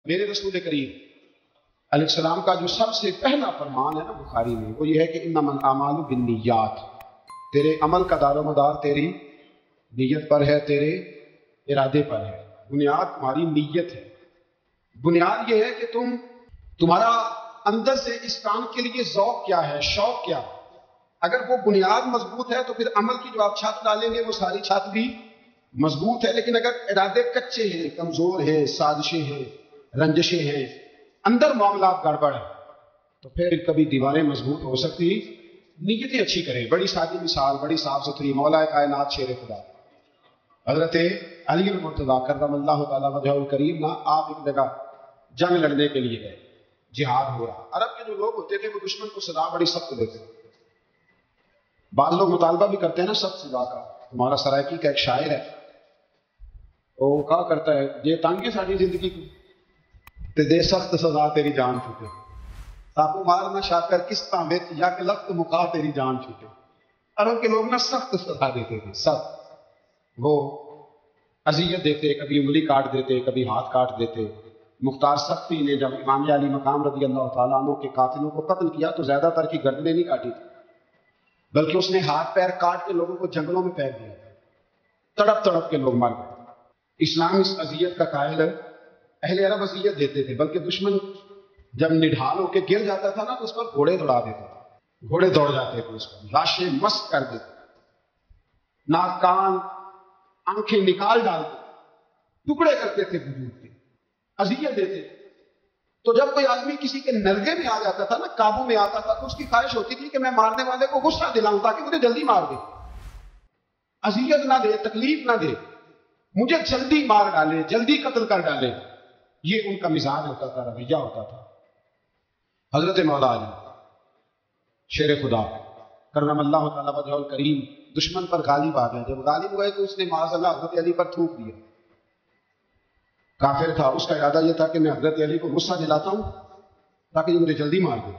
میرے رسول کریم علیہ السلام کا جو سب سے پہلا فرمان ہے نا بخاری میں، وہ یہ ہے کہ انما الاعمال بالنیات، تیرے عمل کا دار و مدار تیری نیت پر ہے، تیرے ارادے پر ہے۔ بنیاد تمہاری نیت ہے۔ بنیاد یہ ہے کہ تمہارا اندر سے اس کام کے لیے ذوق کیا ہے، شوق کیا ہے۔ اگر وہ بنیاد مضبوط ہے تو پھر عمل کی جو آپ چھت ڈالیں گے وہ ساری چھت بھی مضبوط ہے۔ لیکن اگر ارادے کچے ہیں، کمزور ہیں، سازشیں ہیں، رنجشیں ہیں، اندر معاملات گڑبڑ ہے، تو پھر کبھی دیواریں مضبوط ہو سکتی، نیتیں اچھی کریں۔ بڑی سادی مثال، بڑی صاف ستھری، مولا کائنات شیر خدا حضرت علی المرتضیٰ کرم اللہ تعالیٰ وجہہ الکریم نا، آپ ایک جگہ جنگ لڑنے کے لیے گئے، جہاد ہو رہا۔ عرب کے جو لوگ ہوتے تھے وہ دشمن کو سزا بڑی سخت دیتے تھے۔ بعض لوگ مطالبہ بھی کرتے ہیں نا سخت سزا کا۔ ہمارا سرائکی کا ایک شاعر ہے، وہ کہا کرتا ہے یہ تنگ ہے ساری زندگی کو تے دے سخت سزا تیری جان چھوٹے، تاکو مارنا شاکر کس طرح وچ یا کہ لخت مکا تیری جان چھوٹے۔ عرب کے لوگ نا سخت سزا دیتے تھے، سخت، وہ اذیت دیتے، کبھی انگلی کاٹ دیتے، کبھی ہاتھ کاٹ دیتے۔ مختار سختی نے جب امام علی مقام رضی اللہ تعالیٰ عنہ کے قاتلوں کو قتل کیا تو زیادہ تر کی گردنیں نہیں کاٹی تھی، بلکہ اس نے ہاتھ پیر کاٹ کے لوگوں کو جنگلوں میں پھینک دیا، تڑپ تڑپ کے لوگ مر گئے۔ اسلام اس اذیت کا قائل ہے۔ اہل عرب اذیت دیتے تھے، بلکہ دشمن جب نڈھال ہو کے گر جاتا تھا نا تو اس پر گھوڑے دوڑا دیتے تھے، گھوڑے دوڑ جاتے تھے، اس پر لاشیں مسک کر دیتے، ناک کان آنکھیں نکال ڈالتے، ٹکڑے کرتے تھے وجود کے، اذیت دیتے تھے۔ تو جب کوئی آدمی کسی کے نرغے میں آ جاتا تھا نا، قابو میں آتا تھا، تو اس کی خواہش ہوتی تھی کہ میں مارنے والے کو غصہ دلاؤں تاکہ مجھے جلدی مار دے، اذیت نہ دے، تکلیف نہ دے، مجھے جلدی مار ڈالے، جلدی قتل کر ڈالے۔ یہ ان کا مزاج ہوتا تھا، رویہ ہوتا تھا۔ حضرت مولا علی شیر خدا کرم اللہ تعالیٰ وجہ الکریم دشمن پر غالب آ گئے۔ جب غالب ہوئے تو اس نے معاذ اللہ حضرت علی پر تھوک دیا۔ کافر تھا، اس کا ارادہ یہ تھا کہ میں حضرت علی کو غصہ دلاتا ہوں تاکہ یہ مجھے جلدی مار دے،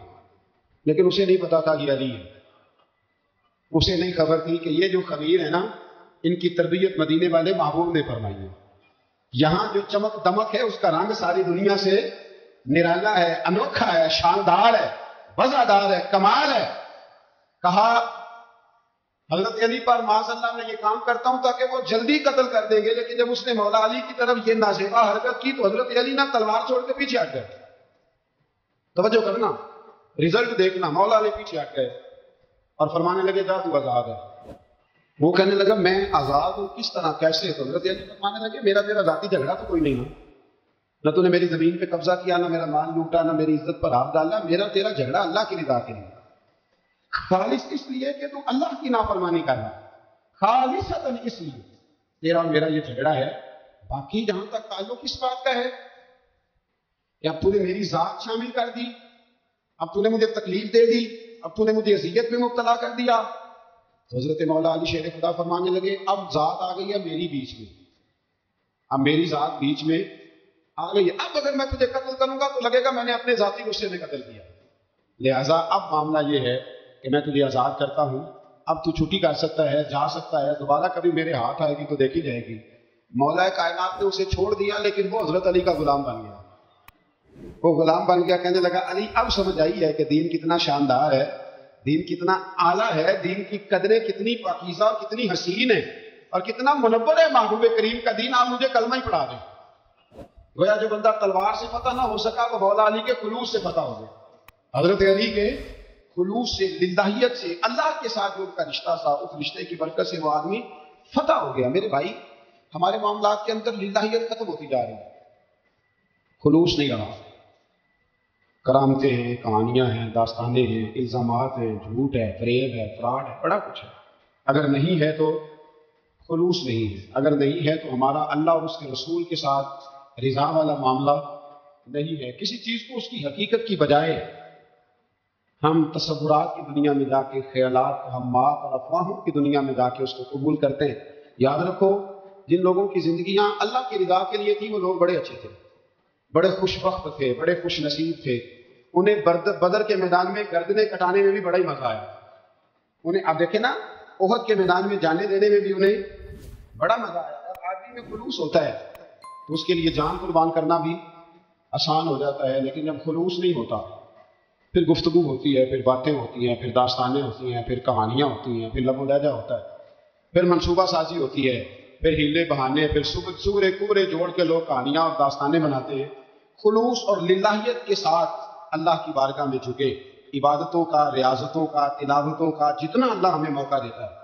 لیکن اسے نہیں پتا تھا یہ علی ہے۔ اسے نہیں خبر تھی کہ یہ جو خمیر ہے نا، ان کی تربیت مدینے والے محبوب نے فرمائی ہے۔ یہاں جو چمک دمک ہے اس کا رنگ ساری دنیا سے نرالا ہے، انوکھا ہے، شاندار ہے، وزادار ہے، کمال ہے۔ کہا حضرت علی پر معاذ اللہ میں یہ کام کرتا ہوں تاکہ وہ جلدی قتل کر دیں گے، لیکن جب اس نے مولا علی کی طرف یہ نازیبا حرکت کی تو حضرت علی نہ تلوار چھوڑ کے پیچھے ہٹ گئے۔ توجہ کرنا، رزلٹ دیکھنا، مولا علی پیچھے ہٹ گئے اور فرمانے لگے جا تو آزاد ہے۔ وہ کہنے لگا میں آزاد ہوں، کس طرح، کیسے؟ تو حضرت علی فرمانے لگے میرا ذاتی جھگڑا تو کوئی نہیں ہے، نہ تو نے میری زمین پہ قبضہ کیا، نہ میرا مال لوٹا، نہ میری عزت پر ہاتھ ڈالا، میرا تیرا جھگڑا اللہ کی رضا کے لیے، خالص اس لیے کہ تو اللہ کی نافرمانی کرنا، خالصتاً اس لیے تیرا اور میرا یہ جھگڑا ہے۔ باقی جہاں تک تعلق اس بات کا ہے کہ اب تو نے میری ذات شامل کر دی، اب تو نے مجھے تکلیف دے دی، اب تو نے مجھے اذیت میں مبتلا کر دیا، تو حضرت مولا علی شیر خدا فرمانے لگے اب ذات آ گئی ہے میری بیچ میں، اب میری ذات بیچ میں آ گئی ہے، اب اگر میں تجھے قتل کروں گا تو لگے گا میں نے اپنے ذاتی غصے میں قتل کیا، لہٰذا اب معاملہ یہ ہے کہ میں تجھے آزاد کرتا ہوں، اب تو چھٹی کر سکتا ہے، جا سکتا ہے، دوبارہ کبھی میرے ہاتھ آئے گی تو دیکھی جائے گی۔ مولا کائنات نے اسے چھوڑ دیا، لیکن وہ حضرت علی کا غلام بن گیا۔ وہ غلام بن گیا، کہنے لگا علی اب سمجھ آئی ہے کہ دین کتنا شاندار ہے، دین کتنا اعلیٰ ہے، دین کی قدریں کتنی پاکیزہ اور کتنی حسین ہے، اور کتنا منور ہے محبوب کریم کا دین، آپ مجھے کلمہ ہی پڑھا دیں۔ گویا جو بندہ تلوار سے فتح نہ ہو سکا وہ مولا علی کے خلوص سے فتح ہو گیا۔ حضرت علی کے خلوص سے، للہیت سے، اللہ کے ساتھ جو ان کا رشتہ تھا، اس رشتے کی برکت سے وہ آدمی فتح ہو گیا۔ میرے بھائی، ہمارے معاملات کے اندر للہیت ختم ہوتی جا رہی ہے، خلوص نہیں رہا، کرامتیں ہیں، کہانیاں ہیں، داستانیں ہیں، الزامات ہیں، جھوٹ ہے، فریب ہے، فراڈ ہے، بڑا کچھ ہے۔ اگر نہیں ہے تو خلوص نہیں ہے، اگر نہیں ہے تو ہمارا اللہ اور اس کے رسول کے ساتھ رضا والا معاملہ نہیں ہے۔ کسی چیز کو اس کی حقیقت کی بجائے ہم تصورات کی دنیا میں جا کے، خیالات، توہمات اور افواہوں کی دنیا میں جا کے اس کو قبول کرتے ہیں۔ یاد رکھو، جن لوگوں کی زندگیاں اللہ کی رضا کے لیے تھی وہ لوگ بڑے اچھے تھے، بڑے خوش بخت تھے، بڑے خوش نصیب تھے۔ انہیں بدر کے میدان میں گردنیں کٹانے میں بھی بڑا ہی مزہ آیا انہیں۔ اب دیکھیں نا، احد کے میدان میں جانے دینے میں بھی انہیں بڑا مزہ آیا۔ اور آدمی میں خلوص ہوتا ہے تو اس کے لیے جان قربان کرنا بھی آسان ہو جاتا ہے، لیکن جب خلوص نہیں ہوتا پھر گفتگو ہوتی ہے، پھر باتیں ہوتی ہیں، پھر داستانیں ہوتی ہیں، پھر کہانیاں ہوتی ہیں، پھر لب و لہجہ ہوتا ہے، پھر منصوبہ سازی ہوتی ہے، پھر ہیلے بہانے، پھر سورے کوبرے جوڑ کے لوگ کہانیاں اور داستانیں بناتے ہیں۔ خلوص اور للہیت کے ساتھ اللہ کی بارگاہ میں جھکے، عبادتوں کا، ریاضتوں کا، تلاوتوں کا جتنا اللہ ہمیں موقع دیتا ہے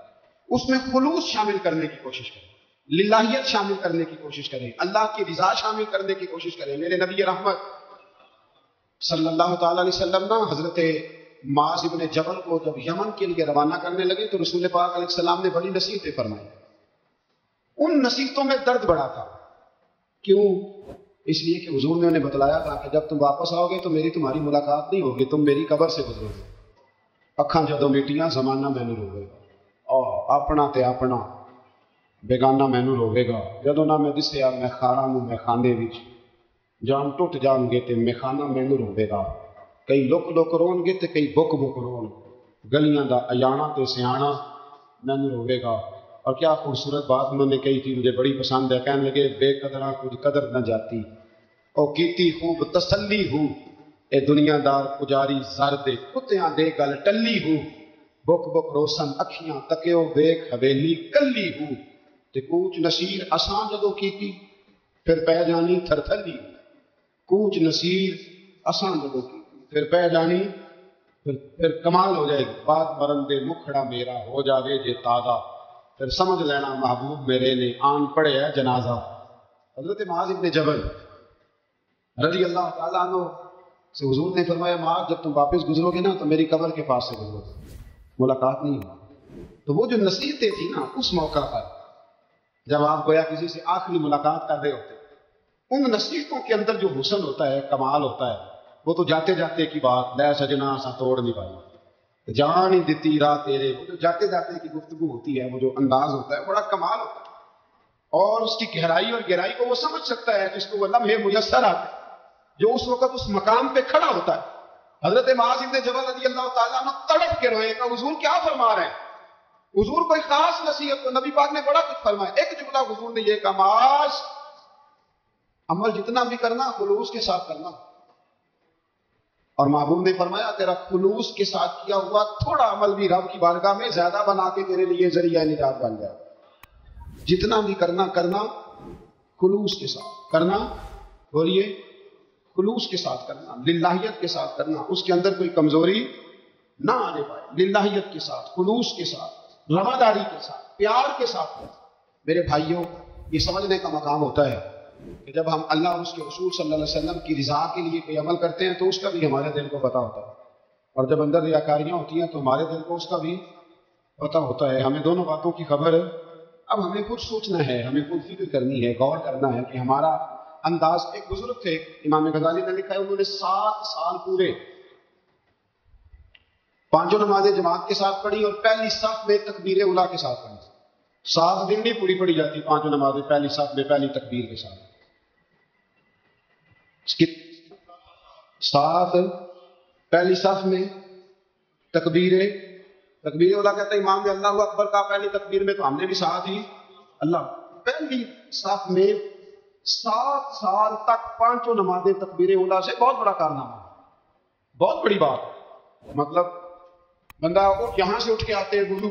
اس میں خلوص شامل کرنے کی کوشش کریں، للہیت شامل کرنے کی کوشش کریں، اللہ کی رضا شامل کرنے کی کوشش کریں۔ میرے نبی رحمت صلی اللہ تعالی علیہ وسلم نا حضرت معاذ ابن جبل کو جب یمن کے لیے روانہ کرنے لگے تو رسول پاک علیہ السلام نے بڑی نصیحتیں فرمائی۔ ان نصیحتوں میں درد بڑا تھا، کیوں؟ اس لیے کہ حضور نے انہیں بتلایا تھا کہ جب تم واپس آؤ گے تو میری تمہاری ملاقات نہیں ہوگی، تم میری قبر سے گزرو گے۔ اکھاں جدوں میٹیاں زمانہ مینوں روے گا، اور اپنا تے اپنا بیگانہ مینوں روے گا۔ جدوں نہ میں دسیا میں خاراں نوں میں خانے وچ، جان ٹوٹ جان گے تے میں خانہ مینوں روے گا۔ کئی لک لک رون گے تے کئی بک بک رون، گلیاں دا اجانا تے سیانا مینوں روے گا۔ اور کیا خوبصورت بات انہوں نے کہی تھی، مجھے بڑی پسند ہے۔ کہنے لگے بے قدراں کچھ قدر نہ جاتی، او کیتی خوب تسلی ہو، اے دنیا دار پجاری زر دے کتیاں دے گل ٹلی ہو۔ بک بک روشن اکھیاں تکیو ویکھ حویلی کلی ہو، تے کوچ نصیر اساں جدوں کیتی پھر پہ جانی تھر تھلی۔ کوچ نصیر اساں جدوں کیتی پھر پہ جانی، پھر کمال ہو جائے گی۔ بات مرن دے مکھڑا میرا ہو جاوے جے تازہ، پھر سمجھ لینا محبوب میرے نے آن پڑے ہے جنازہ۔ حضرت معاذ ابن جبل رضی اللہ تعالیٰ عنہ سے حضور نے فرمایا معاذ جب تم واپس گزرو گے نا تو میری قبر کے پاس سے گزرو، ملاقات نہیں ہوگی۔ تو وہ جو نصیحتیں تھیں نا اس موقع پر جب آپ گویا کسی سے آخری ملاقات کر رہے ہوتے، ان نصیحتوں کے اندر جو حسن ہوتا ہے، کمال ہوتا ہے، وہ تو جاتے جاتے کی بات لے سجنا سا توڑ نہیں پائی، جان ہی دیتی راہ تیرے، وہ جو جاتے جاتے کی گفتگو ہوتی ہے، وہ جو انداز ہوتا ہے بڑا کمال ہوتا ہے، اور اس کی گہرائی اور گہرائی کو وہ سمجھ سکتا ہے جس کو وہ لمحے میسر آتے ہیں، جو اس وقت اس مقام پہ کھڑا ہوتا ہے۔ حضرت معاذ ابن جبل رضی اللہ تعالیٰ عنہ تڑپ کے روئے کہ حضور کیا فرما رہے ہیں؟ حضور کوئی خاص نصیحت، تو نبی پاک نے بڑا کچھ فرمایا۔ ایک جملہ حضور نے یہ کہا معاذ عمل جتنا بھی کرنا خلوص کے ساتھ کرنا، اور محبوب نے فرمایا تیرا خلوص کے ساتھ کیا ہوا تھوڑا عمل بھی رب کی بارگاہ میں زیادہ بنا کے تیرے لیے ذریعہ نجات بن جائے۔ جتنا بھی کرنا خلوص کے ساتھ کرنا، بولیے خلوص کے ساتھ کرنا، للہیت کے ساتھ کرنا، اس کے اندر کوئی کمزوری نہ آنے پائے، للہیت کے ساتھ، خلوص کے ساتھ، رواداری کے ساتھ، پیار کے ساتھ کرنا۔ میرے بھائیوں، یہ سمجھنے کا مقام ہوتا ہے کہ جب ہم اللہ اور اس کے رسول صلی اللہ علیہ وسلم کی رضا کے لیے کوئی عمل کرتے ہیں تو اس کا بھی ہمارے دل کو پتہ ہوتا ہے، اور جب اندر ریاکاریاں ہوتی ہیں تو ہمارے دل کو اس کا بھی پتہ ہوتا ہے۔ ہمیں دونوں باتوں کی خبر ہے۔ اب ہمیں خود سوچنا ہے، ہمیں خود فکر کرنی ہے، غور کرنا ہے کہ ہمارا انداز۔ ایک بزرگ تھے امام غزالی نے لکھا ہے، انہوں نے 7 سال پورے پانچوں نمازیں جماعت کے ساتھ پڑھی اور پہلی صف میں تکبیر اولیٰ کے ساتھ پڑھی۔ 7 دن بھی پوری پڑھی جاتی پانچوں نمازیں پہلی صف میں پہلی تکبیر کے ساتھ۔ 7 پہلی صف میں تکبیر اولیٰ کہتے ہیں امام نے اللہ اکبر کا پہلی تکبیر میں، تو ہم نے بھی ساتھ ہی اللہ۔ پہلی صف میں 7 سال تک پانچوں نمازیں تکبیر اولیٰ سے، بہت بڑا کارنامہ، بہت بڑی بات۔ مطلب بندہ یہاں سے اٹھ کے آتے، وضو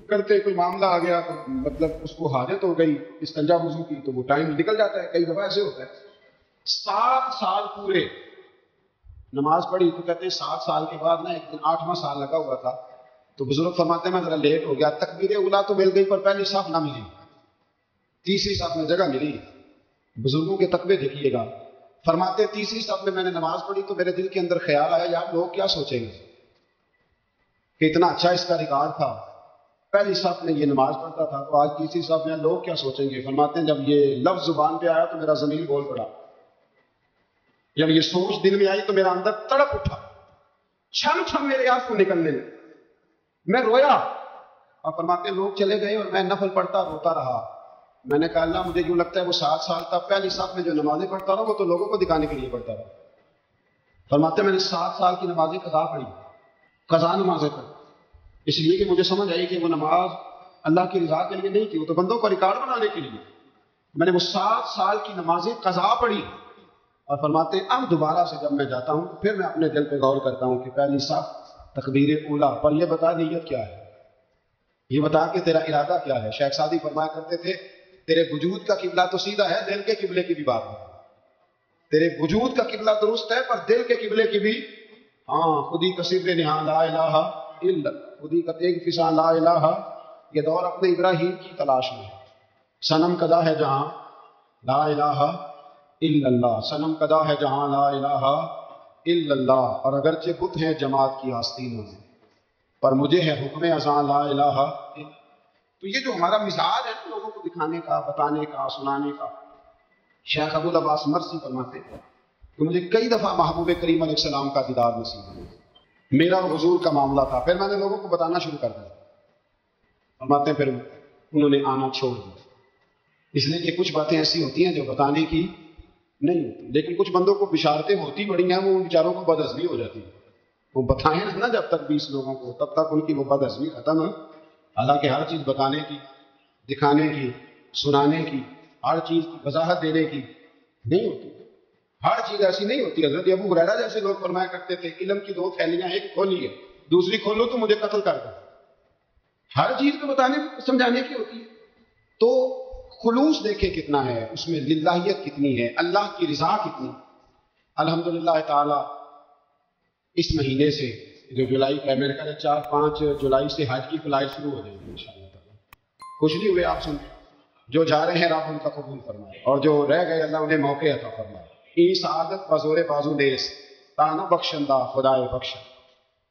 کرتے، کوئی معاملہ آ گیا تو مطلب اس کو حاجت ہو گئی استنجا وضو کی تو وہ ٹائم نکل جاتا ہے، کئی دفعہ ایسے ہوتا ہے۔ 7 سال پورے نماز پڑھی، تو کہتے ہیں 7 سال کے بعد نا ایک دن 8واں سال لگا ہوا تھا، تو بزرگ فرماتے ہیں میں ذرا لیٹ ہو گیا، تکبیر اولیٰ تو مل گئی پر پہلی صف نہ ملی، تیسری صف میں جگہ ملی۔ بزرگوں کے تقوی دیکھیے گا، فرماتے تیسری صف میں نے نماز پڑھی تو میرے دل کے اندر خیال آیا یار لوگ کیا سوچیں گے کہ اتنا اچھا اس کا ریکارڈ تھا، پہلی صف میں یہ نماز پڑھتا تھا تو آج تیسری صف میں لوگ کیا سوچیں گے۔ فرماتے ہیں جب یہ لفظ زبان پہ آیا تو میرا ضمیر بول پڑا، جب یہ سوچ دل میں آئی تو میرا اندر تڑپ اٹھا، چھم چھم میرے آنسو نکلنے لگے، میں رویا۔ اور فرماتے ہیں لوگ چلے گئے اور میں نفل پڑھتا روتا رہا۔ میں نے کہا اللہ مجھے یوں لگتا ہے وہ 7 سال تک پہلی صف میں جو نمازیں پڑھتا رہا وہ تو لوگوں کو دکھانے کے لیے پڑھتا رہا۔ فرماتے ہیں میں نے 7 سال کی نمازیں قضا پڑھی، قضا نمازیں پڑھی، اس لیے کہ مجھے سمجھ آئی کہ وہ نماز اللہ کی رضا کے لیے نہیں تھی، وہ تو بندوں کو ریکارڈ بنانے کے لیے۔ میں نے وہ 7 سال کی نمازیں قضا پڑھی، اور فرماتے ہیں اب دوبارہ سے جب میں جاتا ہوں تو پھر میں اپنے دل پہ غور کرتا ہوں کہ پہلی صف تکبیر اولا پر یہ بتا نیت کیا ہے، یہ بتا کہ تیرا ارادہ کیا ہے۔ شیخ سعدی فرمایا کرتے تھے تیرے وجود کا قبلہ تو سیدھا ہے، دل کے قبلے کی بھی بات ہے۔ تیرے وجود کا قبلہ درست ہے پر دل کے قبلے کی بھی، خودی کا سر نہاں لا الہ الا، خودی کا تیگ فساں لا الہ، یہ دور اپنے ابراہیم کی تلاش میں ہے۔ صنم کدا ہے جہاں لا الہ الا اللہ، صنم کدا ہے جہاں لا الہ الا اللہ، اور اگرچہ بت ہیں جماعت کی آستینوں میں پر مجھے ہے حکم اذاں لا الہ الا۔ تو یہ جو ہمارا مزاج ہے لوگوں کو دکھانے کا، بتانے کا، سنانے کا، شیخ ابو العباس مرسی فرماتے ہیں کہ مجھے کئی دفعہ محبوب کریم علیہ السلام کا دیدار نصیب ہوا، میرا اور حضور کا معاملہ تھا، پھر میں نے لوگوں کو بتانا شروع کر دیا، فرماتے ہیں پھر انہوں نے آنا چھوڑ دیا، اس لیے کہ کچھ باتیں ایسی ہوتی ہیں جو بتانے کی نہیں ہوتی، لیکن کچھ بندوں کو بشارتیں ہوتی بڑی ہیں، وہ ان بیچاروں کو بدہضمی ہو جاتی ہے، وہ بتائیں نا جب تک 20 لوگوں کو، تب تک ان کی وہ بدہضمی ختم ہے۔ حالانکہ ہر چیز بتانے کی، دکھانے کی، سنانے کی، ہر چیز کی وضاحت دینے کی نہیں ہوتی، ہر چیز ایسی نہیں ہوتی۔ حضرت ابو ہریرہ جیسے لوگ فرمایا کرتے تھے علم کی 2 تھیلیاں، ایک کھولی ہے دوسری کھولو تو مجھے قتل کر دو۔ ہر چیز کو بتانے سمجھانے کی ہوتی ہے، تو خلوص دیکھے کتنا ہے اس میں، للہیت کتنی ہے، اللہ کی رضا کتنی۔ الحمدللہ تعالی اس مہینے سے جو جولائی کا ہے، میرے خیال ہے 4-5 جولائی سے حج کی فلائٹ شروع ہو جائے گی انشاءاللہ تعالی۔ خوش نہیں ہوئے آپ سن، جو جا رہے ہیں رب ان کا قبول فرمائے، اور جو رہ گئے اللہ انہیں موقع عطا فرمائے۔ ای سعادت بزور بازو دیس تانا بخشندہ خدائے بخش،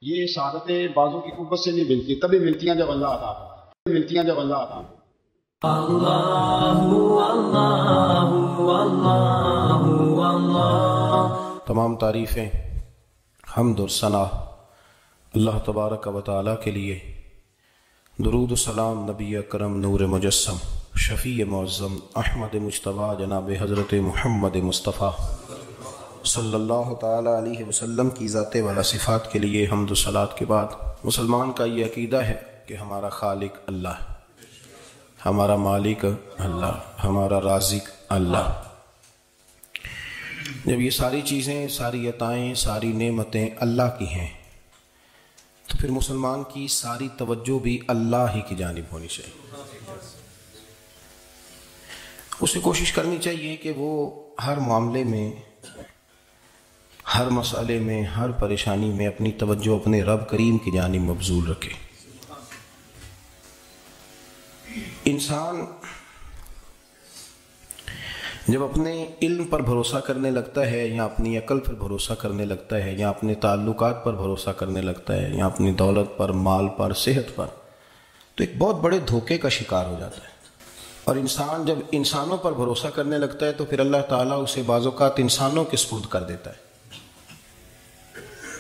یہ سعادتیں بازو کی قوت سے نہیں ملتی، تبھی ملتی ہیں جب اللہ عطا کرے، ملتی ہیں جب اللہ عطا کرے۔ تمام تعریفیں، حمد اور ثنا اللہ تبارک و تعالی کے لیے، درود و سلام نبی اکرم نور مجسم شفیع معظم احمد مجتبیٰ جناب حضرت محمد مصطفیٰ صلی اللہ تعالی علیہ وسلم کی ذات والا صفات کے لیے حمد و صلات کے بعد، مسلمان کا یہ عقیدہ ہے کہ ہمارا خالق اللہ، ہمارا مالک اللہ، ہمارا رازق اللہ۔ جب یہ ساری چیزیں، ساری عطائیں، ساری نعمتیں اللہ کی ہیں تو پھر مسلمان کی ساری توجہ بھی اللہ ہی کی جانب ہونی چاہیے۔ اسے کوشش کرنی چاہیے کہ وہ ہر معاملے میں، ہر مسئلے میں، ہر پریشانی میں اپنی توجہ اپنے رب کریم کی جانب مبذول رکھے۔ انسان جب اپنے علم پر بھروسہ کرنے لگتا ہے، یا اپنی عقل پر بھروسہ کرنے لگتا ہے، یا اپنے تعلقات پر بھروسہ کرنے لگتا ہے، یا اپنی دولت پر، مال پر، صحت پر، تو ایک بہت بڑے دھوکے کا شکار ہو جاتا ہے۔ اور انسان جب انسانوں پر بھروسہ کرنے لگتا ہے تو پھر اللہ تعالیٰ اسے بعض اوقات انسانوں کے سپرد کر دیتا ہے،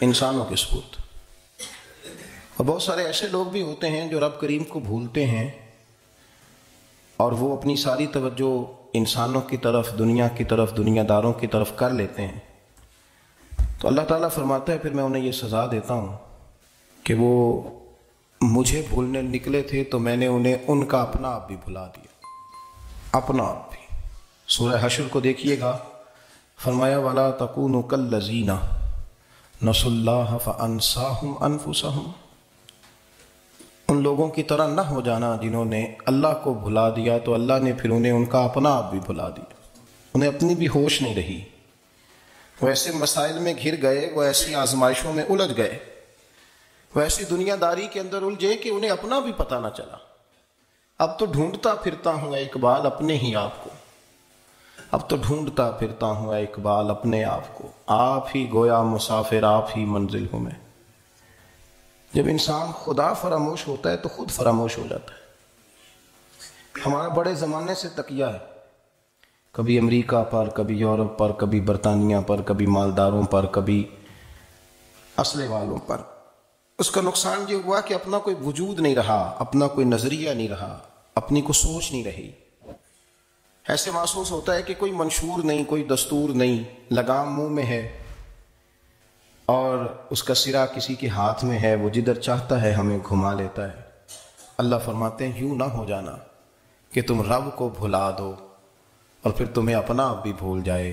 انسانوں کے سپرد۔ اور بہت سارے ایسے لوگ بھی ہوتے ہیں جو رب کریم کو بھولتے ہیں اور وہ اپنی ساری توجہ انسانوں کی طرف، دنیا کی طرف، دنیا داروں کی طرف کر لیتے ہیں، تو اللہ تعالیٰ فرماتا ہے پھر میں انہیں یہ سزا دیتا ہوں کہ وہ مجھے بھولنے نکلے تھے تو میں نے انہیں ان کا اپنا آپ بھی بھلا دیا، اپنا آپ بھی۔ سورہ حشر کو دیکھیے گا، فرمایا وَلَا تَكُونُوا كَالَّذِينَ نَسُوا اللَّهَ فَأَنسَاهُمْ أَنفُسَهُمْ، ان لوگوں کی طرح نہ ہو جانا جنہوں نے اللہ کو بھلا دیا تو اللہ نے پھر انہیں ان کا اپنا آپ بھی بھلا دیا، انہیں اپنی بھی ہوش نہیں رہی، وہ ایسے مسائل میں گھر گئے، وہ ایسی آزمائشوں میں الجھ گئے، وہ ایسی دنیا داری کے اندر الجھے کہ انہیں اپنا بھی پتہ نہ چلا۔ اب تو ڈھونڈتا پھرتا ہوں اے اقبال اپنے ہی آپ کو، اب تو ڈھونڈتا پھرتا ہوں اے اقبال اپنے آپ کو، آپ ہی گویا مسافر، آپ ہی منزل ہوں میں۔ جب انسان خدا فراموش ہوتا ہے تو خود فراموش ہو جاتا ہے۔ ہمارا بڑے زمانے سے تکیہ ہے، کبھی امریکہ پر، کبھی یورپ پر، کبھی برطانیہ پر، کبھی مالداروں پر، کبھی اسلحے والوں پر۔ اس کا نقصان یہ ہوا کہ اپنا کوئی وجود نہیں رہا، اپنا کوئی نظریہ نہیں رہا، اپنی کوئی سوچ نہیں رہی۔ ایسے محسوس ہوتا ہے کہ کوئی منشور نہیں، کوئی دستور نہیں، لگام منہ میں ہے اور اس کا سرا کسی کے ہاتھ میں ہے، وہ جدھر چاہتا ہے ہمیں گھما لیتا ہے۔ اللہ فرماتے ہیں یوں نہ ہو جانا کہ تم رب کو بھلا دو اور پھر تمہیں اپنا آپ بھی بھول جائے،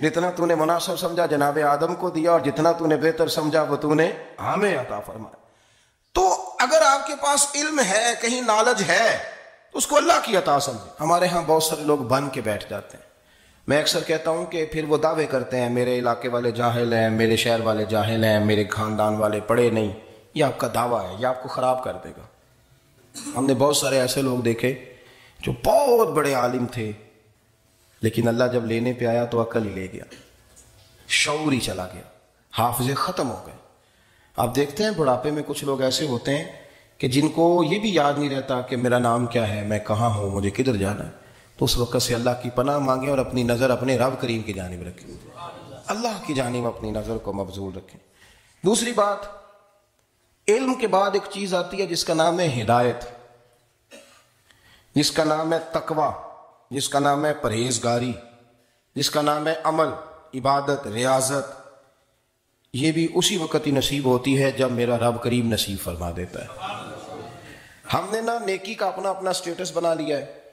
جتنا تو نے مناسب سمجھا جناب آدم کو دیا، اور جتنا تو نے بہتر سمجھا وہ تو نے ہمیں عطا فرمایا۔ تو اگر آپ کے پاس علم ہے، کہیں نالج ہے، تو اس کو اللہ کی عطا سمجھیں۔ ہمارے ہاں بہت سارے لوگ بن کے بیٹھ جاتے ہیں۔ میں اکثر کہتا ہوں کہ پھر وہ دعوے کرتے ہیں میرے علاقے والے جاہل ہیں، میرے شہر والے جاہل ہیں، میرے خاندان والے پڑھے نہیں۔ یہ آپ کا دعویٰ ہے، یہ آپ کو خراب کر دے گا۔ ہم نے بہت سارے ایسے لوگ دیکھے جو بہت بڑے عالم تھے، لیکن اللہ جب لینے پہ آیا تو عقل ہی لے گیا، شعور ہی چلا گیا، حافظے ختم ہو گئے۔ آپ دیکھتے ہیں بڑھاپے میں کچھ لوگ ایسے ہوتے ہیں کہ جن کو یہ بھی یاد نہیں رہتا کہ میرا نام کیا ہے، میں کہاں ہوں، مجھے کدھر جانا ہے۔ تو اس وقت سے اللہ کی پناہ مانگیں اور اپنی نظر اپنے رب کریم کی جانب رکھیں، اللہ کی جانب اپنی نظر کو مبذول رکھیں۔ دوسری بات، علم کے بعد ایک چیز آتی ہے جس کا نام ہے ہدایت، جس کا نام ہے تقویٰ، جس کا نام ہے پرہیزگاری، جس کا نام ہے عمل، عبادت، ریاضت۔ یہ بھی اسی وقت ہی نصیب ہوتی ہے جب میرا رب کریم نصیب فرما دیتا ہے۔ ہم نے نا نیکی کا اپنا اپنا سٹیٹس بنا لیا ہے،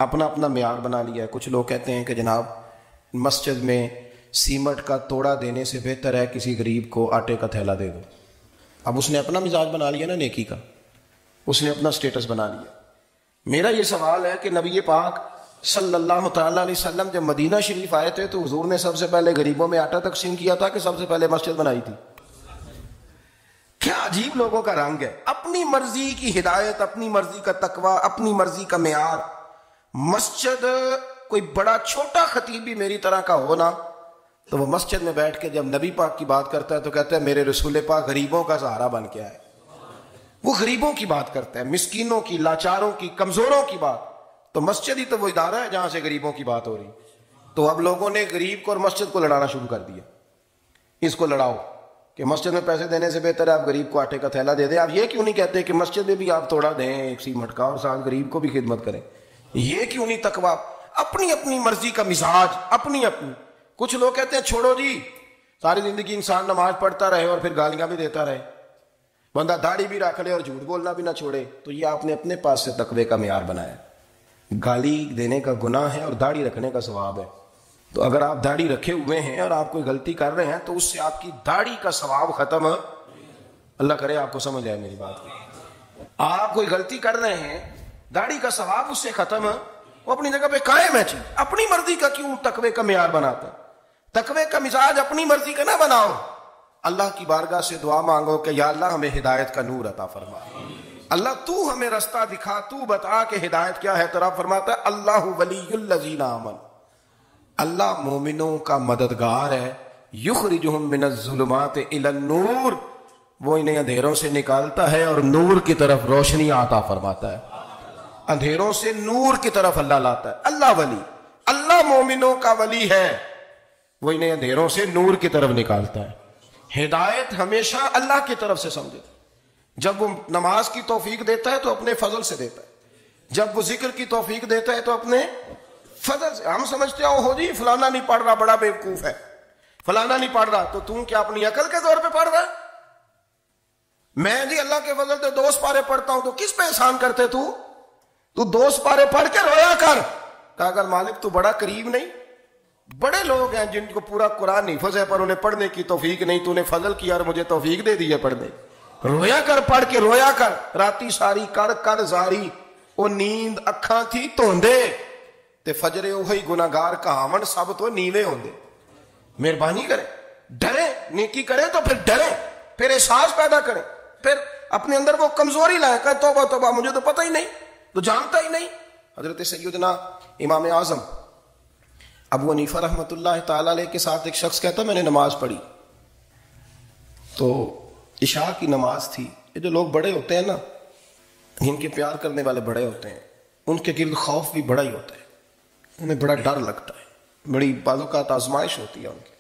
اپنا اپنا معیار بنا لیا ہے۔ کچھ لوگ کہتے ہیں کہ جناب مسجد میں سیمنٹ کا توڑا دینے سے بہتر ہے کسی غریب کو آٹے کا تھیلا دے دو۔ اب اس نے اپنا مزاج بنا لیا نا نیکی کا، اس نے اپنا سٹیٹس بنا لیا۔ میرا یہ سوال ہے کہ نبی پاک صلی اللہ تعالیٰ علیہ وسلم جب مدینہ شریف آئے تھے تو حضور نے سب سے پہلے غریبوں میں آٹا تقسیم کیا تھا کہ سب سے پہلے مسجد بنائی تھی؟ کیا عجیب لوگوں کا رنگ ہے، اپنی مرضی کی ہدایت، اپنی مرضی کا تقویٰ، اپنی مرضی کا معیار۔ مسجد کوئی بڑا چھوٹا خطیب بھی میری طرح کا ہونا تو وہ مسجد میں بیٹھ کے جب نبی پاک کی بات کرتا ہے تو کہتا ہے میرے رسول پاک غریبوں کا سہارا بن کے آئے۔ وہ غریبوں کی بات کرتا ہے، مسکینوں کی، لاچاروں کی، کمزوروں کی بات۔ تو مسجد ہی تو وہ ادارہ ہے جہاں سے غریبوں کی بات ہو رہی۔ تو اب لوگوں نے غریب کو اور مسجد کو لڑانا شروع کر دیا، اس کو لڑاؤ کہ مسجد میں پیسے دینے سے بہتر ہے آپ غریب کو آٹے کا تھیلا دے دیں۔ آپ یہ کیوں نہیں کہتے کہ مسجد میں بھی آپ توڑا دیں ایک سیمنٹ کا اور ساتھ غریب کو بھی خدمت کریں؟ یہ کیوں نہیں تقویٰ؟ اپنی اپنی مرضی کا مزاج، اپنی اپنی۔ کچھ لوگ کہتے ہیں چھوڑو جی، ساری زندگی انسان نماز پڑھتا رہے اور پھر گالیاں بھی دیتا رہے، بندہ داڑھی بھی رکھ لے اور جھوٹ بولنا بھی نہ چھوڑے۔ تو یہ آپ نے اپنے پاس سے تقوی کا معیار بنایا۔ گالی دینے کا گناہ ہے اور داڑھی رکھنے کا ثواب ہے۔ تو اگر آپ داڑھی رکھے ہوئے ہیں اور آپ کوئی غلطی کر رہے ہیں تو اس سے آپ کی داڑھی کا ثواب ختم ہے۔ اللہ کرے آپ کو سمجھ آئے میری بات۔ آپ کوئی غلطی کر رہے ہیں، داڑھی کا ثواب اس سے ختم ہے، وہ اپنی جگہ پہ قائم ہے۔ چیز اپنی مرضی کا کیوں تقوی کا معیار بناتا ہے؟ تقوی کا مزاج اپنی مرضی کا نہ بناؤ، اللہ کی بارگاہ سے دعا مانگو کہ یا اللہ ہمیں ہدایت کا نور عطا فرما، اللہ تو ہمیں رستہ دکھا، تو بتا کہ ہدایت کیا ہے۔ تو رب فرماتا ہے اللہ ولی الذین آمنوا، اللہ مومنوں کا مددگار ہے، یخرجہم من الظلمات الی النور، وہ انہیں اندھیروں سے نکالتا ہے اور نور کی طرف روشنی عطا فرماتا ہے۔ اندھیروں سے نور کی طرف اللہ لاتا ہے۔ اللہ ولی، اللہ مومنوں کا ولی ہے، وہ انہیں اندھیروں سے نور کی طرف نکالتا ہے۔ ہدایت ہمیشہ اللہ کی طرف سے سمجھے۔ جب وہ نماز کی توفیق دیتا ہے تو اپنے فضل سے دیتا ہے، جب وہ ذکر کی توفیق دیتا ہے تو اپنے فضل سے۔ ہم سمجھتے ہو جی فلانا نہیں پڑھ رہا بڑا بیوقوف ہے، فلانا نہیں پڑھ رہا، تو تم کیا اپنی عقل کے زور پہ پڑھ رہا ہے؟ میں جی اللہ کے فضل سے 2 سپارے پڑھتا ہوں، تو کس پہ احسان کرتے تو 2 سپارے پڑھ کے رویا کر۔ کہا اگر مالک تو بڑا قریب نہیں؟ بڑے لوگ ہیں جن کو پورا قرآن حفظ ہے پر انہیں پڑھنے کی توفیق نہیں، تو نے فضل کیا اور مجھے توفیق دے دی ہے پڑھنے۔ رویا کر، پڑھ کے رویا کر۔ راتی ساری کر کر زاری، وہ نیند اکھاں تھی توندے تے فجرے وہی گناہگار کہاون سب تو نیوے ہوندے۔ مہربانی کرے، ڈرے، نیکی کرے تو پھر ڈرے، پھر احساس پیدا کرے، پھر اپنے اندر وہ کمزوری لائے کہ توبہ توبہ مجھے تو پتہ ہی نہیں، تو جانتا ہی نہیں۔ حضرت سیدنا امام اعظم ابو حنیفہ رحمۃ اللہ تعالی علیہ کے ساتھ ایک شخص کہتا میں نے نماز پڑھی، تو عشاء کی نماز تھی۔ یہ جو لوگ بڑے ہوتے ہیں نا، جن کے پیار کرنے والے بڑے ہوتے ہیں، ان کے گرد خوف بھی بڑا ہی ہوتا ہے، انہیں بڑا ڈر لگتا ہے، بڑی بعض اوقات آزمائش ہوتی ہے ان کی۔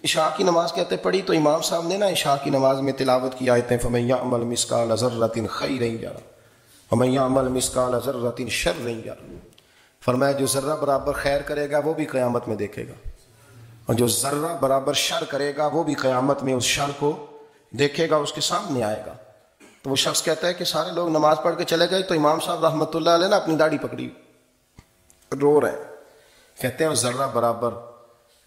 عشاء کی نماز کہتے پڑھی تو امام صاحب نے نا عشاء کی نماز میں تلاوت کی آیتیں فَمَن يَعْمَلْ مِثْقَالَ ذَرَّةٍ خَيْرًا يَرَهُ وَمَن يَعْمَلْ مِثْقَالَ ذَرَّةٍ شَرًّا يَرَهُ۔ فرمایا جو ذرہ برابر خیر کرے گا وہ بھی قیامت میں دیکھے گا، اور جو ذرہ برابر شر کرے گا وہ بھی قیامت میں اس شر کو دیکھے گا، اس کے سامنے آئے گا۔ تو وہ شخص کہتا ہے کہ سارے لوگ نماز پڑھ کے چلے گئے تو امام صاحب رحمۃ اللہ علیہ نے اپنی داڑھی پکڑی، رو رہے ہیں، کہتے ہیں ذرہ برابر